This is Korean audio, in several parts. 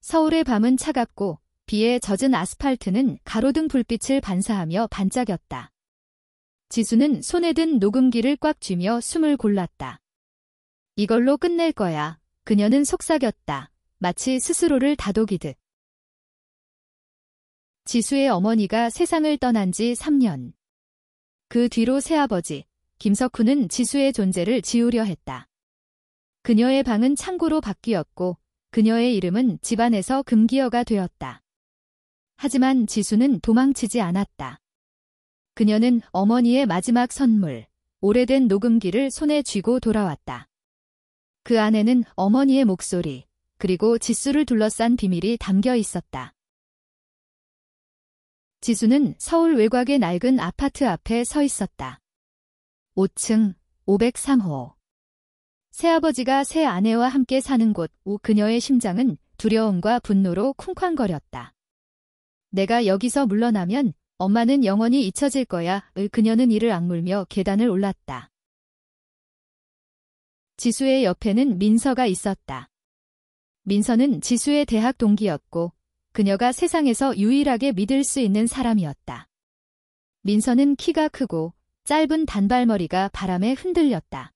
서울의 밤은 차갑고 비에 젖은 아스팔트는 가로등 불빛을 반사하며 반짝였다. 지수는 손에 든 녹음기를 꽉 쥐며 숨을 골랐다. 이걸로 끝낼 거야. 그녀는 속삭였다. 마치 스스로를 다독이듯. 지수의 어머니가 세상을 떠난 지 3년. 그 뒤로 새아버지, 김석훈은 지수의 존재를 지우려 했다. 그녀의 방은 창고로 바뀌었고 그녀의 이름은 집안에서 금기어가 되었다. 하지만 지수는 도망치지 않았다. 그녀는 어머니의 마지막 선물, 오래된 녹음기를 손에 쥐고 돌아왔다. 그 안에는 어머니의 목소리, 그리고 지수를 둘러싼 비밀이 담겨 있었다. 지수는 서울 외곽의 낡은 아파트 앞에 서 있었다. 5층 503호. 새아버지가 새 아내와 함께 사는 곳. 그녀의 심장은 두려움과 분노로 쿵쾅거렸다. 내가 여기서 물러나면 엄마는 영원히 잊혀질 거야. 그녀는 이를 악물며 계단을 올랐다. 지수의 옆에는 민서가 있었다. 민서는 지수의 대학 동기였고 그녀가 세상에서 유일하게 믿을 수 있는 사람이었다. 민서는 키가 크고 짧은 단발머리가 바람에 흔들렸다.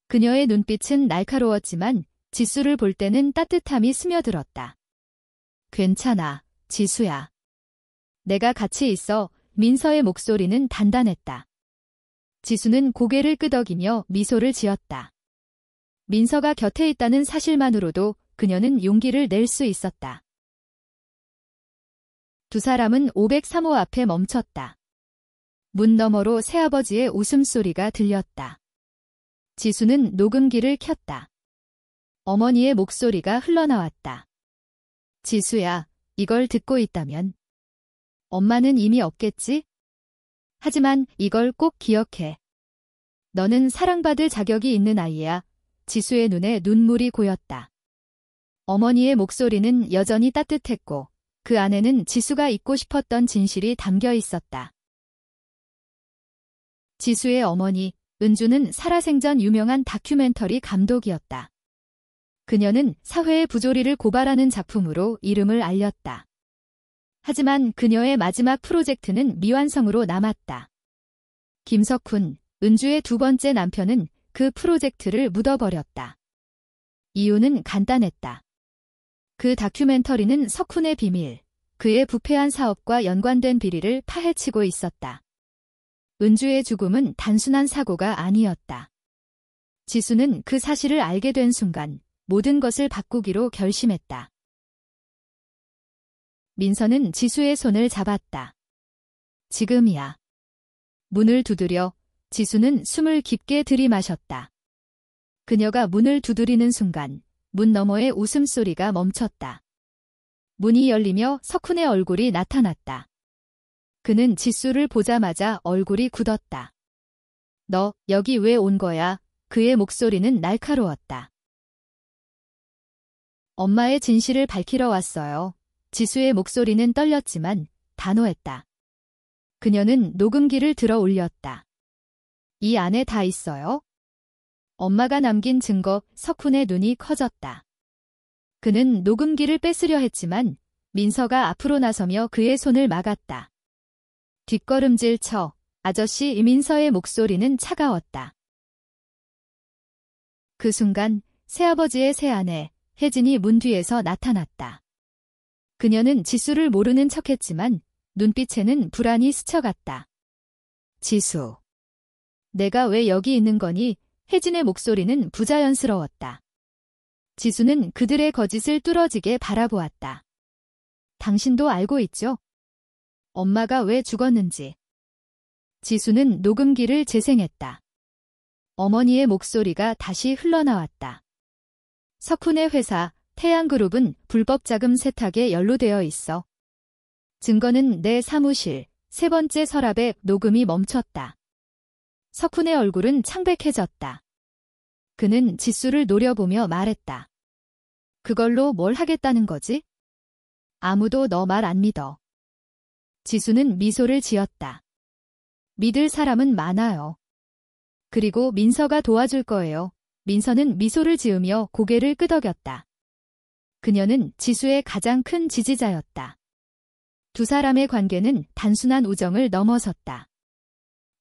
그녀의 눈빛은 날카로웠지만 지수를 볼 때는 따뜻함이 스며들었다. 괜찮아, 지수야. 내가 같이 있어. 민서의 목소리는 단단했다. 지수는 고개를 끄덕이며 미소를 지었다. 민서가 곁에 있다는 사실만으로도 그녀는 용기를 낼 수 있었다. 두 사람은 503호 앞에 멈췄다. 문 너머로 새아버지의 웃음소리가 들렸다. 지수는 녹음기를 켰다. 어머니의 목소리가 흘러나왔다. 지수야, 이걸 듣고 있다면 엄마는 이미 없겠지? 하지만 이걸 꼭 기억해. 너는 사랑받을 자격이 있는 아이야. 지수의 눈에 눈물이 고였다. 어머니의 목소리는 여전히 따뜻했고 그 안에는 지수가 잊고 싶었던 진실이 담겨 있었다. 지수의 어머니, 은주는 살아생전 유명한 다큐멘터리 감독이었다. 그녀는 사회의 부조리를 고발하는 작품으로 이름을 알렸다. 하지만 그녀의 마지막 프로젝트는 미완성으로 남았다. 김석훈, 은주의 두 번째 남편은 그 프로젝트를 묻어버렸다. 이유는 간단했다. 그 다큐멘터리는 석훈의 비밀, 그의 부패한 사업과 연관된 비리를 파헤치고 있었다. 은주의 죽음은 단순한 사고가 아니었다. 지수는 그 사실을 알게 된 순간 모든 것을 바꾸기로 결심했다. 민서는 지수의 손을 잡았다. 지금이야. 문을 두드려 지수는 숨을 깊게 들이마셨다. 그녀가 문을 두드리는 순간 문 너머의 웃음소리가 멈췄다. 문이 열리며 석훈의 얼굴이 나타났다. 그는 지수를 보자마자 얼굴이 굳었다. 너 여기 왜 온 거야? 그의 목소리는 날카로웠다. 엄마의 진실을 밝히러 왔어요. 지수의 목소리는 떨렸지만 단호했다. 그녀는 녹음기를 들어 올렸다. 이 안에 다 있어요? 엄마가 남긴 증거. 석훈의 눈이 커졌다. 그는 녹음기를 뺏으려 했지만 민서가 앞으로 나서며 그의 손을 막았다. 뒷걸음질 쳐. 아저씨. 민서의 목소리는 차가웠다. 그 순간 새아버지의 새아내 혜진이 문 뒤에서 나타났다. 그녀는 지수를 모르는 척했지만 눈빛에는 불안이 스쳐갔다. 지수. 내가 왜 여기 있는 거니? 혜진의 목소리는 부자연스러웠다. 지수는 그들의 거짓을 뚫어지게 바라보았다. 당신도 알고 있죠? 엄마가 왜 죽었는지. 지수는 녹음기를 재생했다. 어머니의 목소리가 다시 흘러나왔다. 석훈의 회사 태양그룹은 불법 자금 세탁에 연루되어 있어. 증거는 내 사무실. 세 번째 서랍에 녹음이 멈췄다. 석훈의 얼굴은 창백해졌다. 그는 지수를 노려보며 말했다. 그걸로 뭘 하겠다는 거지? 아무도 너 말 안 믿어. 지수는 미소를 지었다. 믿을 사람은 많아요. 그리고 민서가 도와줄 거예요. 민서는 미소를 지으며 고개를 끄덕였다. 그녀는 지수의 가장 큰 지지자였다. 두 사람의 관계는 단순한 우정을 넘어섰다.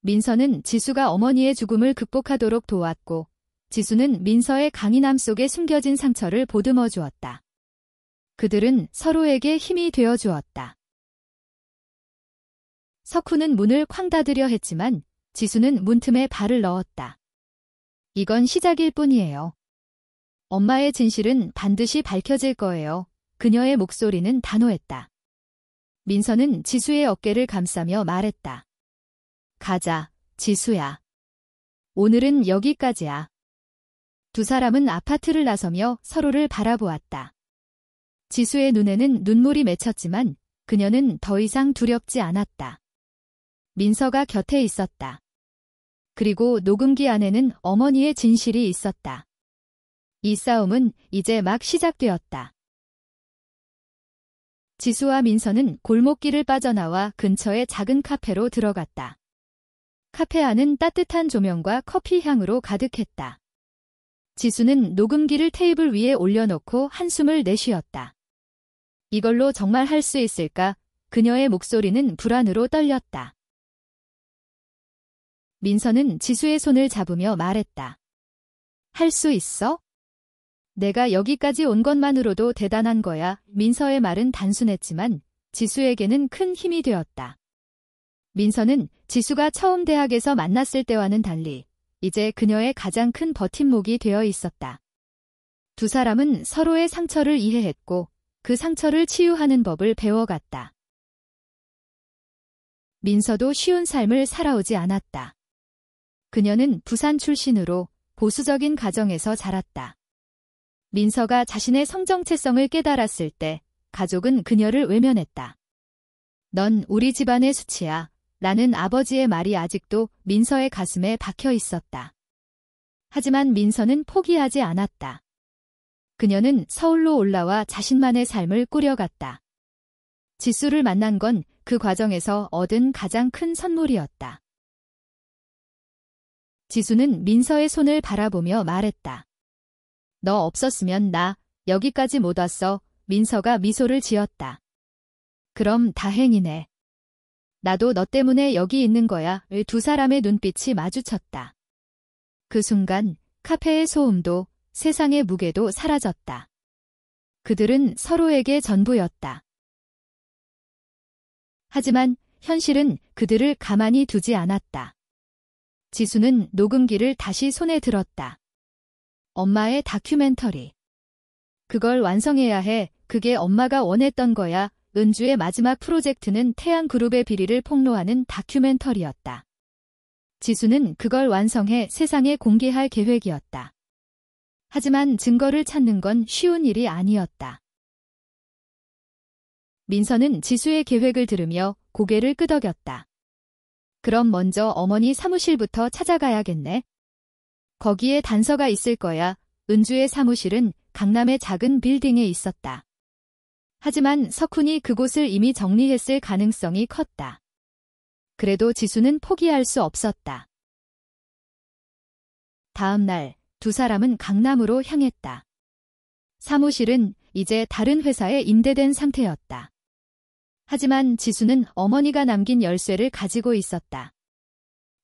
민서는 지수가 어머니의 죽음을 극복하도록 도왔고, 지수는 민서의 강인함 속에 숨겨진 상처를 보듬어 주었다. 그들은 서로에게 힘이 되어 주었다. 석훈은 문을 쾅 닫으려 했지만 지수는 문틈에 발을 넣었다. 이건 시작일 뿐이에요. 엄마의 진실은 반드시 밝혀질 거예요. 그녀의 목소리는 단호했다. 민서는 지수의 어깨를 감싸며 말했다. 가자, 지수야. 오늘은 여기까지야. 두 사람은 아파트를 나서며 서로를 바라보았다. 지수의 눈에는 눈물이 맺혔지만 그녀는 더 이상 두렵지 않았다. 민서가 곁에 있었다. 그리고 녹음기 안에는 어머니의 진실이 있었다. 이 싸움은 이제 막 시작되었다. 지수와 민서는 골목길을 빠져나와 근처의 작은 카페로 들어갔다. 카페 안은 따뜻한 조명과 커피 향으로 가득했다. 지수는 녹음기를 테이블 위에 올려놓고 한숨을 내쉬었다. 이걸로 정말 할 수 있을까? 그녀의 목소리는 불안으로 떨렸다. 민서는 지수의 손을 잡으며 말했다. 할 수 있어? 내가 여기까지 온 것만으로도 대단한 거야. 민서의 말은 단순했지만 지수에게는 큰 힘이 되었다. 민서는 지수가 처음 대학에서 만났을 때와는 달리 이제 그녀의 가장 큰 버팀목이 되어 있었다. 두 사람은 서로의 상처를 이해했고 그 상처를 치유하는 법을 배워갔다. 민서도 쉬운 삶을 살아오지 않았다. 그녀는 부산 출신으로 보수적인 가정에서 자랐다. 민서가 자신의 성정체성을 깨달았을 때 가족은 그녀를 외면했다. 넌 우리 집안의 수치야. 라는 아버지의 말이 아직도 민서의 가슴에 박혀 있었다. 하지만 민서는 포기하지 않았다. 그녀는 서울로 올라와 자신만의 삶을 꾸려갔다. 지수를 만난 건 그 과정에서 얻은 가장 큰 선물이었다. 지수는 민서의 손을 바라보며 말했다. 너 없었으면 나 여기까지 못 왔어. 민서가 미소를 지었다. 그럼 다행이네. 나도 너 때문에 여기 있는 거야. 두 사람의 눈빛이 마주쳤다. 그 순간 카페의 소음도 세상의 무게도 사라졌다. 그들은 서로에게 전부였다. 하지만 현실은 그들을 가만히 두지 않았다. 지수는 녹음기를 다시 손에 들었다. 엄마의 다큐멘터리. 그걸 완성해야 해. 그게 엄마가 원했던 거야. 은주의 마지막 프로젝트는 태양그룹의 비리를 폭로하는 다큐멘터리였다. 지수는 그걸 완성해 세상에 공개할 계획이었다. 하지만 증거를 찾는 건 쉬운 일이 아니었다. 민서는 지수의 계획을 들으며 고개를 끄덕였다. 그럼 먼저 어머니 사무실부터 찾아가야겠네. 거기에 단서가 있을 거야. 은주의 사무실은 강남의 작은 빌딩에 있었다. 하지만 석훈이 그곳을 이미 정리했을 가능성이 컸다. 그래도 지수는 포기할 수 없었다. 다음 날 두 사람은 강남으로 향했다. 사무실은 이제 다른 회사에 임대된 상태였다. 하지만 지수는 어머니가 남긴 열쇠를 가지고 있었다.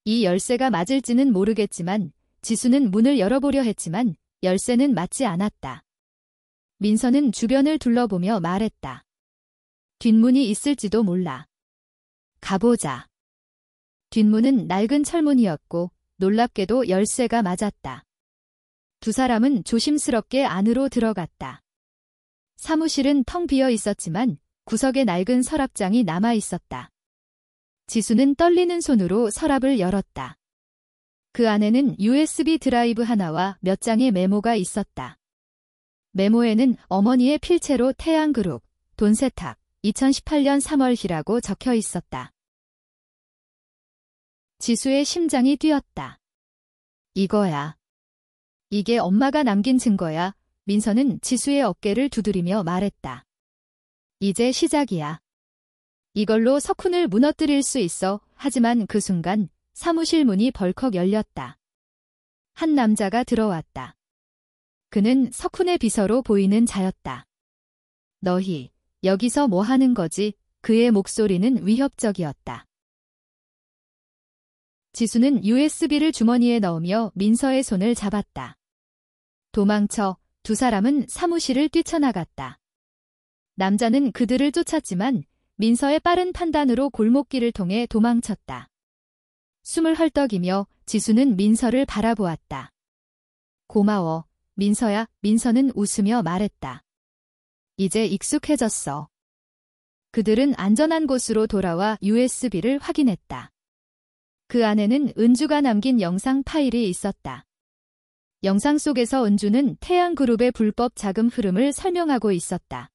이 열쇠가 맞을지는 모르겠지만 지수는 문을 열어보려 했지만 열쇠는 맞지 않았다. 민서는 주변을 둘러보며 말했다. 뒷문이 있을지도 몰라. 가보자. 뒷문은 낡은 철문이었고 놀랍게도 열쇠가 맞았다. 두 사람은 조심스럽게 안으로 들어갔다. 사무실은 텅 비어 있었지만 구석에 낡은 서랍장이 남아 있었다. 지수는 떨리는 손으로 서랍을 열었다. 그 안에는 USB 드라이브 하나와 몇 장의 메모가 있었다. 메모에는 어머니의 필체로 태양그룹, 돈 세탁, 2018년 3월이라고 적혀 있었다. 지수의 심장이 뛰었다. 이거야. 이게 엄마가 남긴 증거야. 민서는 지수의 어깨를 두드리며 말했다. 이제 시작이야. 이걸로 석훈을 무너뜨릴 수 있어. 하지만 그 순간 사무실 문이 벌컥 열렸다. 한 남자가 들어왔다. 그는 석훈의 비서로 보이는 자였다. 너희, 여기서 뭐 하는 거지? 그의 목소리는 위협적이었다. 지수는 USB를 주머니에 넣으며 민서의 손을 잡았다. 도망쳐. 두 사람은 사무실을 뛰쳐나갔다. 남자는 그들을 쫓았지만 민서의 빠른 판단으로 골목길을 통해 도망쳤다. 숨을 헐떡이며 지수는 민서를 바라보았다. 고마워, 민서야. 민서는 웃으며 말했다. 이제 익숙해졌어. 그들은 안전한 곳으로 돌아와 USB를 확인했다. 그 안에는 은주가 남긴 영상 파일이 있었다. 영상 속에서 은주는 태양그룹의 불법 자금 흐름을 설명하고 있었다.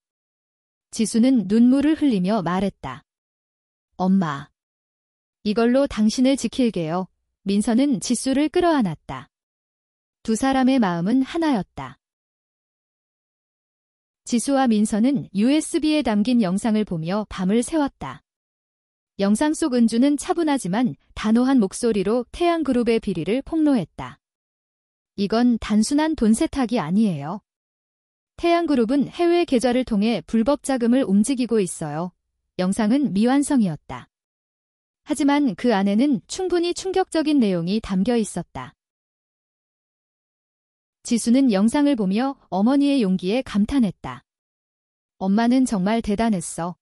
지수는 눈물을 흘리며 말했다. 엄마. 이걸로 당신을 지킬게요. 민서는 지수를 끌어안았다. 두 사람의 마음은 하나였다. 지수와 민서는 USB에 담긴 영상을 보며 밤을 새웠다. 영상 속 은주는 차분하지만 단호한 목소리로 태양그룹의 비리를 폭로했다. 이건 단순한 돈 세탁이 아니에요. 태양그룹은 해외 계좌를 통해 불법 자금을 움직이고 있어요. 영상은 미완성이었다. 하지만 그 안에는 충분히 충격적인 내용이 담겨 있었다. 지수는 영상을 보며 어머니의 용기에 감탄했다. 엄마는 정말 대단했어.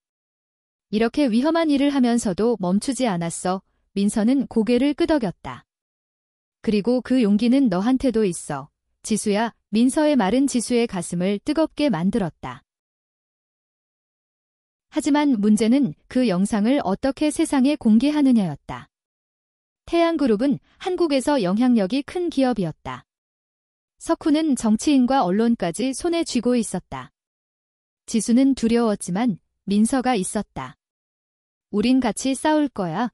이렇게 위험한 일을 하면서도 멈추지 않았어. 민서는 고개를 끄덕였다. 그리고 그 용기는 너한테도 있어. 지수야. 민서의 말은 지수의 가슴을 뜨겁게 만들었다. 하지만 문제는 그 영상을 어떻게 세상에 공개하느냐였다. 태양그룹은 한국에서 영향력이 큰 기업이었다. 석훈은 정치인과 언론까지 손에 쥐고 있었다. 지수는 두려웠지만 민서가 있었다. 우린 같이 싸울 거야.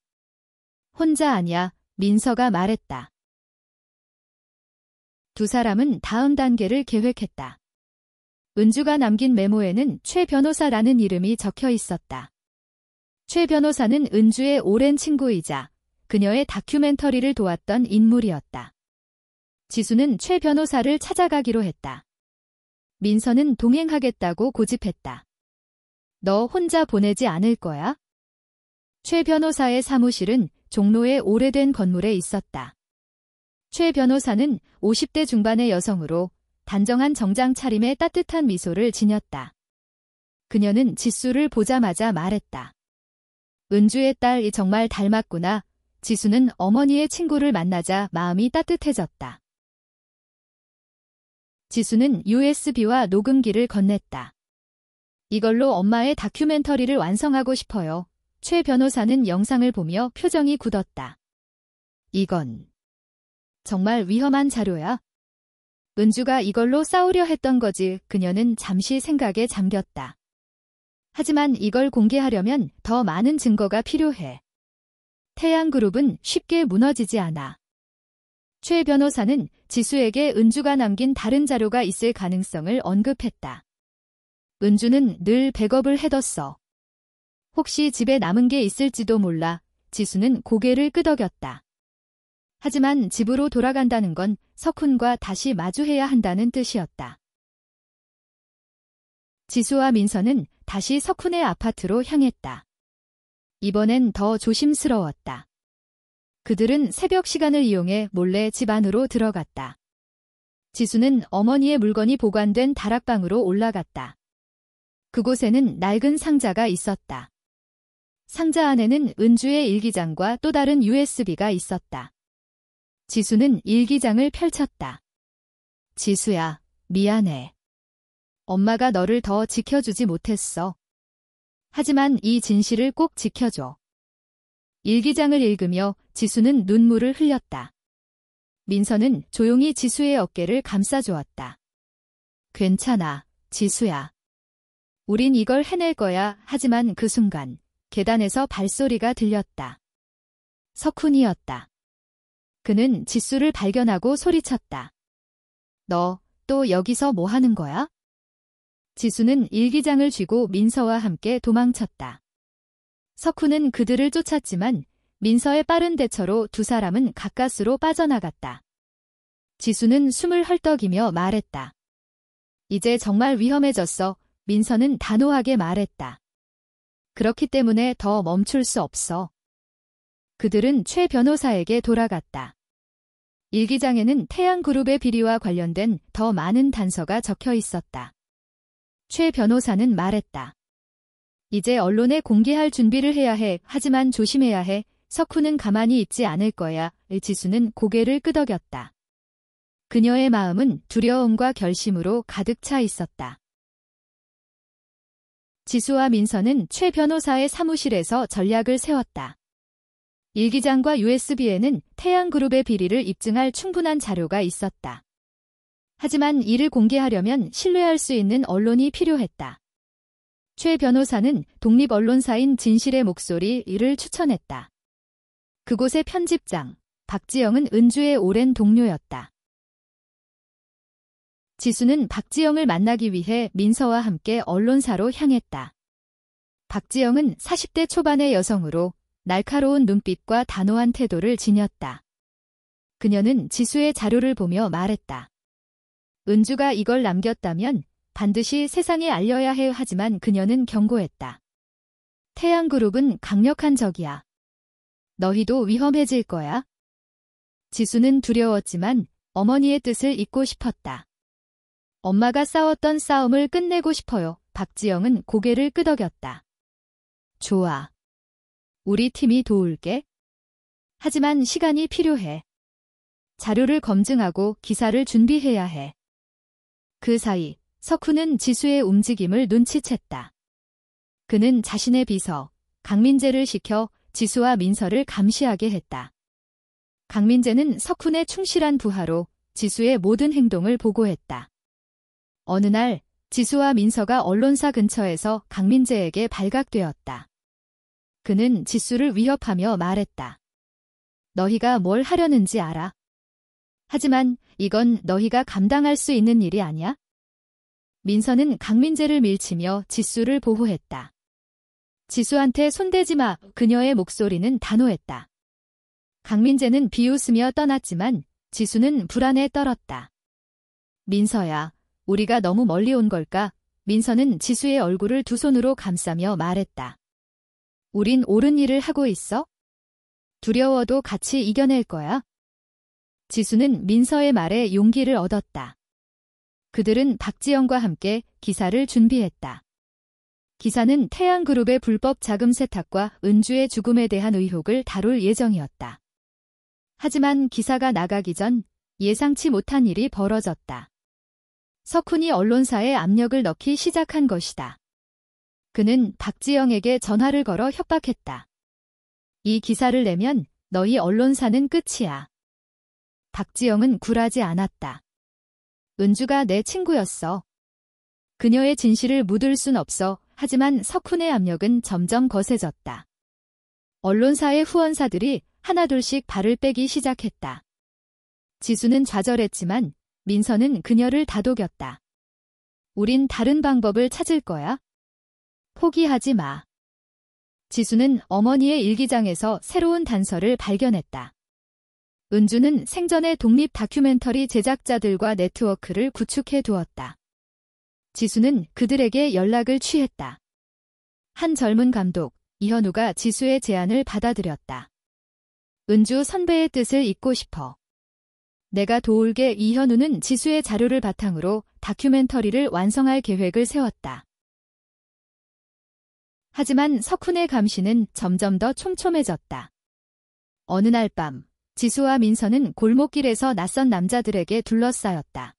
혼자 아니야. 민서가 말했다. 두 사람은 다음 단계를 계획했다. 은주가 남긴 메모에는 최 변호사라는 이름이 적혀 있었다. 최 변호사는 은주의 오랜 친구이자 그녀의 다큐멘터리를 도왔던 인물이었다. 지수는 최 변호사를 찾아가기로 했다. 민서는 동행하겠다고 고집했다. 너 혼자 보내지 않을 거야? 최 변호사의 사무실은 종로의 오래된 건물에 있었다. 최 변호사는 50대 중반의 여성으로 단정한 정장 차림에 따뜻한 미소를 지녔다. 그녀는 지수를 보자마자 말했다. 은주의 딸이 정말 닮았구나. 지수는 어머니의 친구를 만나자 마음이 따뜻해졌다. 지수는 USB와 녹음기를 건넸다. 이걸로 엄마의 다큐멘터리를 완성하고 싶어요. 최 변호사는 영상을 보며 표정이 굳었다. 이건 정말 위험한 자료야. 은주가 이걸로 싸우려 했던 거지. 그녀는 잠시 생각에 잠겼다. 하지만 이걸 공개하려면 더 많은 증거가 필요해. 태양그룹은 쉽게 무너지지 않아. 최 변호사는 지수에게 은주가 남긴 다른 자료가 있을 가능성을 언급했다. 은주는 늘 백업을 해뒀어. 혹시 집에 남은 게 있을지도 몰라. 지수는 고개를 끄덕였다. 하지만 집으로 돌아간다는 건 석훈과 다시 마주해야 한다는 뜻이었다. 지수와 민서는 다시 석훈의 아파트로 향했다. 이번엔 더 조심스러웠다. 그들은 새벽 시간을 이용해 몰래 집 안으로 들어갔다. 지수는 어머니의 물건이 보관된 다락방으로 올라갔다. 그곳에는 낡은 상자가 있었다. 상자 안에는 은주의 일기장과 또 다른 USB가 있었다. 지수는 일기장을 펼쳤다. 지수야, 미안해. 엄마가 너를 더 지켜주지 못했어. 하지만 이 진실을 꼭 지켜줘. 일기장을 읽으며 지수는 눈물을 흘렸다. 민서는 조용히 지수의 어깨를 감싸주었다. 괜찮아, 지수야. 우린 이걸 해낼 거야. 하지만 그 순간 계단에서 발소리가 들렸다. 석훈이었다. 그는 지수를 발견하고 소리쳤다. 너 또 여기서 뭐 하는 거야? 지수는 일기장을 쥐고 민서와 함께 도망쳤다. 석훈은 그들을 쫓았지만 민서의 빠른 대처로 두 사람은 가까스로 빠져나갔다. 지수는 숨을 헐떡이며 말했다. 이제 정말 위험해졌어. 민서는 단호하게 말했다. 그렇기 때문에 더 멈출 수 없어. 그들은 최 변호사에게 돌아갔다. 일기장에는 태양그룹의 비리와 관련된 더 많은 단서가 적혀 있었다. 최 변호사는 말했다. 이제 언론에 공개할 준비를 해야 해. 하지만 조심해야 해. 석훈은 가만히 있지 않을 거야. 지수는 고개를 끄덕였다. 그녀의 마음은 두려움과 결심으로 가득 차 있었다. 지수와 민서는 최 변호사의 사무실에서 전략을 세웠다. 일기장과 USB에는 태양그룹의 비리를 입증할 충분한 자료가 있었다. 하지만 이를 공개하려면 신뢰할 수 있는 언론이 필요했다. 최 변호사는 독립 언론사인 진실의 목소리를 추천했다. 그곳의 편집장, 박지영은 은주의 오랜 동료였다. 지수는 박지영을 만나기 위해 민서와 함께 언론사로 향했다. 박지영은 40대 초반의 여성으로 날카로운 눈빛과 단호한 태도를 지녔다. 그녀는 지수의 자료를 보며 말했다. 은주가 이걸 남겼다면 반드시 세상에 알려야 해. 하지만 그녀는 경고했다. 태양그룹은 강력한 적이야. 너희도 위험해질 거야. 지수는 두려웠지만 어머니의 뜻을 잇고 싶었다. 엄마가 싸웠던 싸움을 끝내고 싶어요. 박지영은 고개를 끄덕였다. 좋아. 우리 팀이 도울게. 하지만 시간이 필요해. 자료를 검증하고 기사를 준비해야 해. 그 사이 석훈은 지수의 움직임을 눈치챘다. 그는 자신의 비서 강민재를 시켜 지수와 민서를 감시하게 했다. 강민재는 석훈의 충실한 부하로 지수의 모든 행동을 보고했다. 어느 날 지수와 민서가 언론사 근처에서 강민재에게 발각되었다. 그는 지수를 위협하며 말했다. 너희가 뭘 하려는지 알아. 하지만 이건 너희가 감당할 수 있는 일이 아니야. 민서는 강민재를 밀치며 지수를 보호했다. 지수한테 손대지 마. 그녀의 목소리는 단호했다. 강민재는 비웃으며 떠났지만 지수는 불안에 떨었다. 민서야, 우리가 너무 멀리 온 걸까? 민서는 지수의 얼굴을 두 손으로 감싸며 말했다. 우린 옳은 일을 하고 있어? 두려워도 같이 이겨낼 거야. 지수는 민서의 말에 용기를 얻었다. 그들은 박지영과 함께 기사를 준비했다. 기사는 태양그룹의 불법 자금 세탁과 은주의 죽음에 대한 의혹을 다룰 예정이었다. 하지만 기사가 나가기 전 예상치 못한 일이 벌어졌다. 석훈이 언론사에 압력을 넣기 시작한 것이다. 그는 박지영에게 전화를 걸어 협박했다. 이 기사를 내면 너희 언론사는 끝이야. 박지영은 굴하지 않았다. 은주가 내 친구였어. 그녀의 진실을 묻을 순 없어. 하지만 석훈의 압력은 점점 거세졌다. 언론사의 후원사들이 하나둘씩 발을 빼기 시작했다. 지수는 좌절했지만 민서는 그녀를 다독였다. 우린 다른 방법을 찾을 거야. 포기하지 마. 지수는 어머니의 일기장에서 새로운 단서를 발견했다. 은주는 생전에 독립 다큐멘터리 제작자들과 네트워크를 구축해 두었다. 지수는 그들에게 연락을 취했다. 한 젊은 감독, 이현우가 지수의 제안을 받아들였다. 은주 선배의 뜻을 잇고 싶어. 내가 도울게. 이현우는 지수의 자료를 바탕으로 다큐멘터리를 완성할 계획을 세웠다. 하지만 석훈의 감시는 점점 더 촘촘해졌다. 어느 날 밤, 지수와 민서는 골목길에서 낯선 남자들에게 둘러싸였다.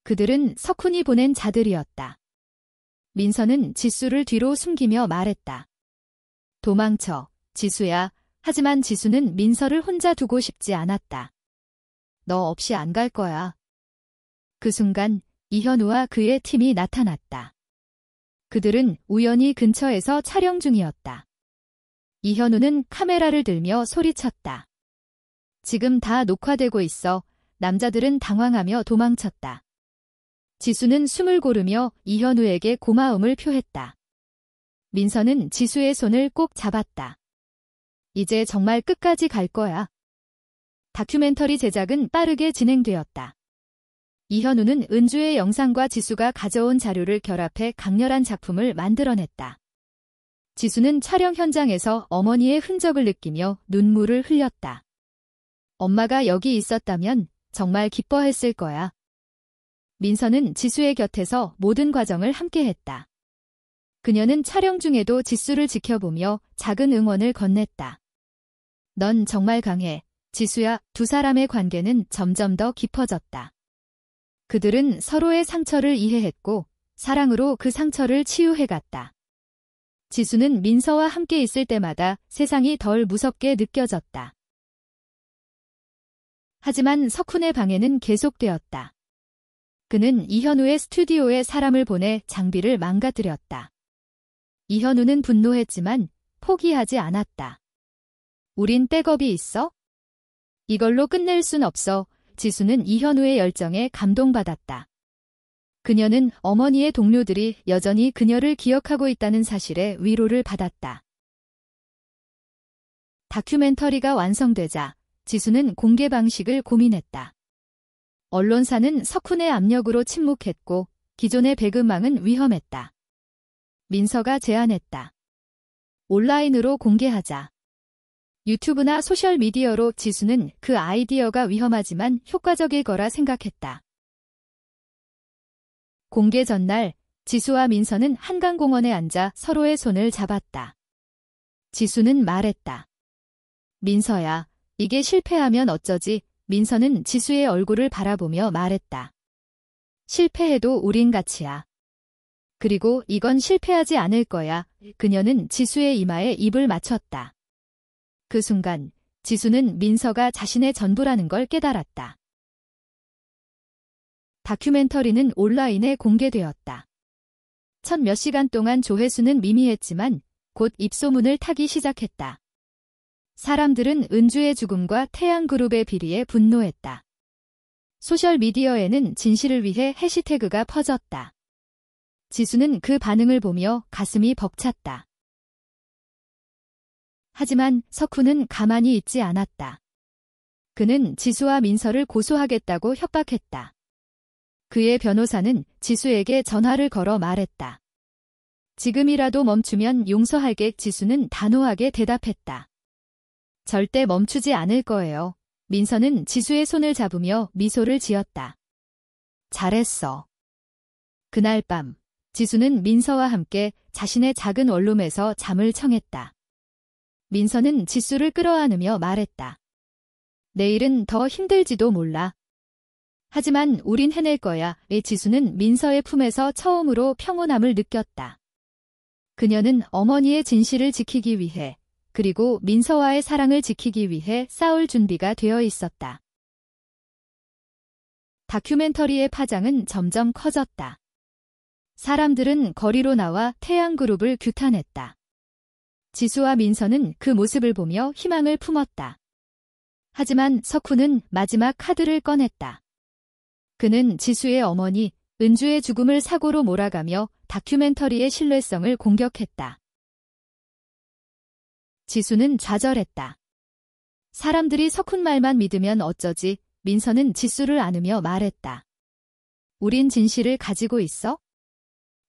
그들은 석훈이 보낸 자들이었다. 민서는 지수를 뒤로 숨기며 말했다. 도망쳐, 지수야. 하지만 지수는 민서를 혼자 두고 싶지 않았다. 너 없이 안 갈 거야. 그 순간 이현우와 그의 팀이 나타났다. 그들은 우연히 근처에서 촬영 중이었다. 이현우는 카메라를 들며 소리쳤다. 지금 다 녹화되고 있어. 남자들은 당황하며 도망쳤다. 지수는 숨을 고르며 이현우에게 고마움을 표했다. 민서는 지수의 손을 꼭 잡았다. 이제 정말 끝까지 갈 거야. 다큐멘터리 제작은 빠르게 진행되었다. 이현우는 은주의 영상과 지수가 가져온 자료를 결합해 강렬한 작품을 만들어냈다. 지수는 촬영 현장에서 어머니의 흔적을 느끼며 눈물을 흘렸다. 엄마가 여기 있었다면 정말 기뻐했을 거야. 민서는 지수의 곁에서 모든 과정을 함께했다. 그녀는 촬영 중에도 지수를 지켜보며 작은 응원을 건넸다. 넌 정말 강해, 지수야. 두 사람의 관계는 점점 더 깊어졌다. 그들은 서로의 상처를 이해했고 사랑으로 그 상처를 치유해갔다. 지수는 민서와 함께 있을 때마다 세상이 덜 무섭게 느껴졌다. 하지만 석훈의 방해는 계속되었다. 그는 이현우의 스튜디오에 사람을 보내 장비를 망가뜨렸다. 이현우는 분노했지만 포기하지 않았다. 우린 백업이 있어? 이걸로 끝낼 순 없어. 지수는 이현우의 열정에 감동받았다. 그녀는 어머니의 동료들이 여전히 그녀를 기억하고 있다는 사실에 위로를 받았다. 다큐멘터리가 완성되자 지수는 공개 방식을 고민했다. 언론사는 석훈의 압력으로 침묵했고 기존의 배급망은 위험했다. 민서가 제안했다. 온라인으로 공개하자. 유튜브나 소셜미디어로. 지수는 그 아이디어가 위험하지만 효과적일 거라 생각했다. 공개 전날 지수와 민서는 한강공원에 앉아 서로의 손을 잡았다. 지수는 말했다. 민서야, 이게 실패하면 어쩌지? 민서는 지수의 얼굴을 바라보며 말했다. 실패해도 우린 같이야. 그리고 이건 실패하지 않을 거야. 그녀는 지수의 이마에 입을 맞췄다. 그 순간 지수는 민서가 자신의 전부라는 걸 깨달았다. 다큐멘터리는 온라인에 공개되었다. 첫 몇 시간 동안 조회수는 미미했지만 곧 입소문을 타기 시작했다. 사람들은 은주의 죽음과 태양그룹의 비리에 분노했다. 소셜미디어에는 진실을 위해 해시태그가 퍼졌다. 지수는 그 반응을 보며 가슴이 벅찼다. 하지만 석훈은 가만히 있지 않았다. 그는 지수와 민서를 고소하겠다고 협박했다. 그의 변호사는 지수에게 전화를 걸어 말했다. 지금이라도 멈추면 용서할게. 지수는 단호하게 대답했다. 절대 멈추지 않을 거예요. 민서는 지수의 손을 잡으며 미소를 지었다. 잘했어. 그날 밤 지수는 민서와 함께 자신의 작은 원룸에서 잠을 청했다. 민서는 지수를 끌어안으며 말했다. 내일은 더 힘들지도 몰라. 하지만 우린 해낼 거야. 지수는 민서의 품에서 처음으로 평온함을 느꼈다. 그녀는 어머니의 진실을 지키기 위해 그리고 민서와의 사랑을 지키기 위해 싸울 준비가 되어 있었다. 다큐멘터리의 파장은 점점 커졌다. 사람들은 거리로 나와 태양그룹을 규탄했다. 지수와 민서는 그 모습을 보며 희망을 품었다. 하지만 석훈은 마지막 카드를 꺼냈다. 그는 지수의 어머니 은주의 죽음을 사고로 몰아가며 다큐멘터리의 신뢰성을 공격했다. 지수는 좌절했다. 사람들이 석훈 말만 믿으면 어쩌지? 민서는 지수를 안으며 말했다. 우린 진실을 가지고 있어?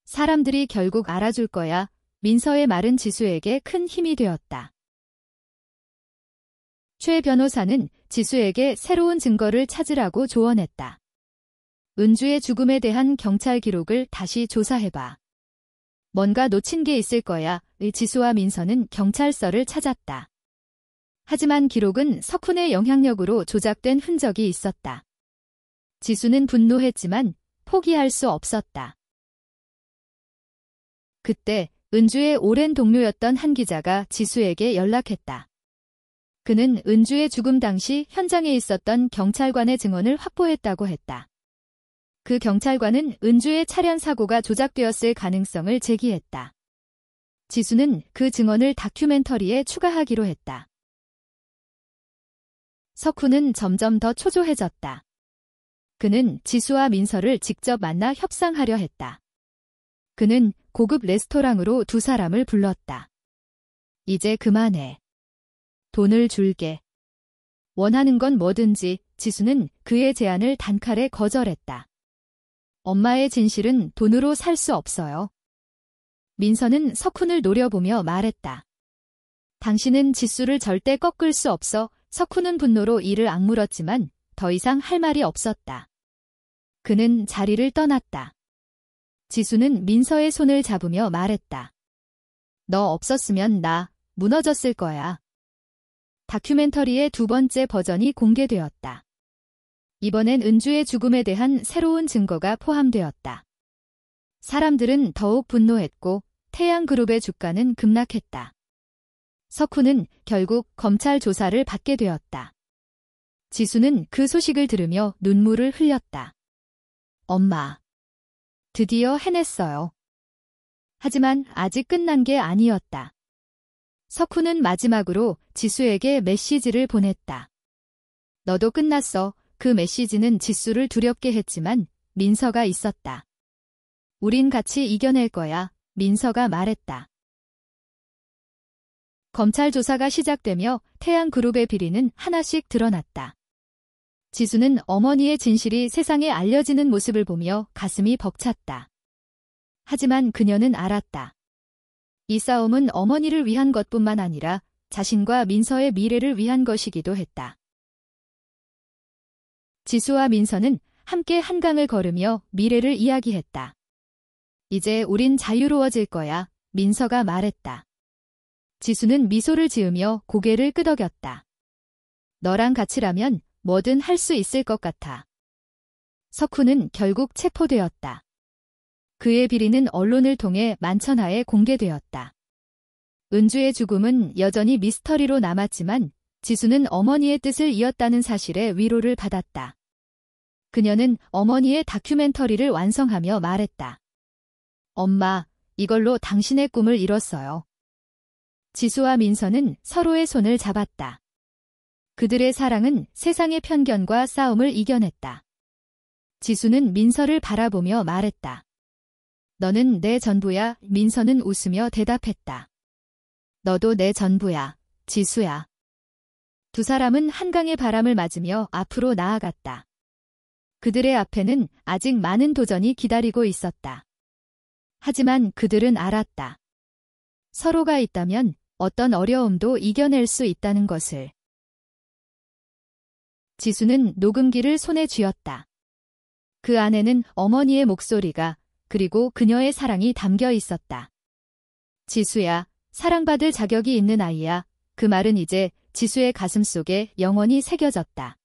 사람들이 결국 알아줄 거야. 민서의 말은 지수에게 큰 힘이 되었다. 최 변호사는 지수에게 새로운 증거를 찾으라고 조언했다. 은주의 죽음에 대한 경찰 기록을 다시 조사해봐. 뭔가 놓친 게 있을 거야. 지수와 민서는 경찰서를 찾았다. 하지만 기록은 석훈의 영향력으로 조작된 흔적이 있었다. 지수는 분노했지만 포기할 수 없었다. 그때 은주의 오랜 동료였던 한 기자가 지수에게 연락했다. 그는 은주의 죽음 당시 현장에 있었던 경찰관의 증언을 확보했다고 했다. 그 경찰관은 은주의 차량 사고가 조작되었을 가능성을 제기했다. 지수는 그 증언을 다큐멘터리에 추가하기로 했다. 석훈은 점점 더 초조해졌다. 그는 지수와 민서를 직접 만나 협상하려 했다. 그는 고급 레스토랑으로 두 사람을 불렀다. 이제 그만해. 돈을 줄게. 원하는 건 뭐든지. 지수는 그의 제안을 단칼에 거절했다. 엄마의 진실은 돈으로 살 수 없어요. 민서는 석훈을 노려보며 말했다. 당신은 지수를 절대 꺾을 수 없어. 석훈은 분노로 이를 악물었지만 더 이상 할 말이 없었다. 그는 자리를 떠났다. 지수는 민서의 손을 잡으며 말했다. 너 없었으면 나 무너졌을 거야. 다큐멘터리의 두 번째 버전이 공개되었다. 이번엔 은주의 죽음에 대한 새로운 증거가 포함되었다. 사람들은 더욱 분노했고 태양그룹의 주가는 급락했다. 석훈은 결국 검찰 조사를 받게 되었다. 지수는 그 소식을 들으며 눈물을 흘렸다. 엄마. 드디어 해냈어요. 하지만 아직 끝난 게 아니었다. 석훈은 마지막으로 지수에게 메시지를 보냈다. 너도 끝났어. 그 메시지는 지수를 두렵게 했지만 민서가 있었다. 우린 같이 이겨낼 거야. 민서가 말했다. 검찰 조사가 시작되며 태양그룹의 비리는 하나씩 드러났다. 지수는 어머니의 진실이 세상에 알려지는 모습을 보며 가슴이 벅찼다. 하지만 그녀는 알았다. 이 싸움은 어머니를 위한 것뿐만 아니라 자신과 민서의 미래를 위한 것이기도 했다. 지수와 민서는 함께 한강을 걸으며 미래를 이야기했다. 이제 우린 자유로워질 거야. 민서가 말했다. 지수는 미소를 지으며 고개를 끄덕였다. 너랑 같이라면 뭐든 할 수 있을 것 같아. 석훈은 결국 체포되었다. 그의 비리는 언론을 통해 만천하에 공개되었다. 은주의 죽음은 여전히 미스터리로 남았지만 지수는 어머니의 뜻을 이었다는 사실에 위로를 받았다. 그녀는 어머니의 다큐멘터리를 완성하며 말했다. 엄마, 이걸로 당신의 꿈을 이뤘어요. 지수와 민서는 서로의 손을 잡았다. 그들의 사랑은 세상의 편견과 싸움을 이겨냈다. 지수는 민서를 바라보며 말했다. 너는 내 전부야. 민서는 웃으며 대답했다. 너도 내 전부야. 지수야. 두 사람은 한강의 바람을 맞으며 앞으로 나아갔다. 그들의 앞에는 아직 많은 도전이 기다리고 있었다. 하지만 그들은 알았다. 서로가 있다면 어떤 어려움도 이겨낼 수 있다는 것을. 지수는 녹음기를 손에 쥐었다. 그 안에는 어머니의 목소리가 그리고 그녀의 사랑이 담겨 있었다. 지수야, 사랑받을 자격이 있는 아이야. 그 말은 이제 지수의 가슴 속에 영원히 새겨졌다.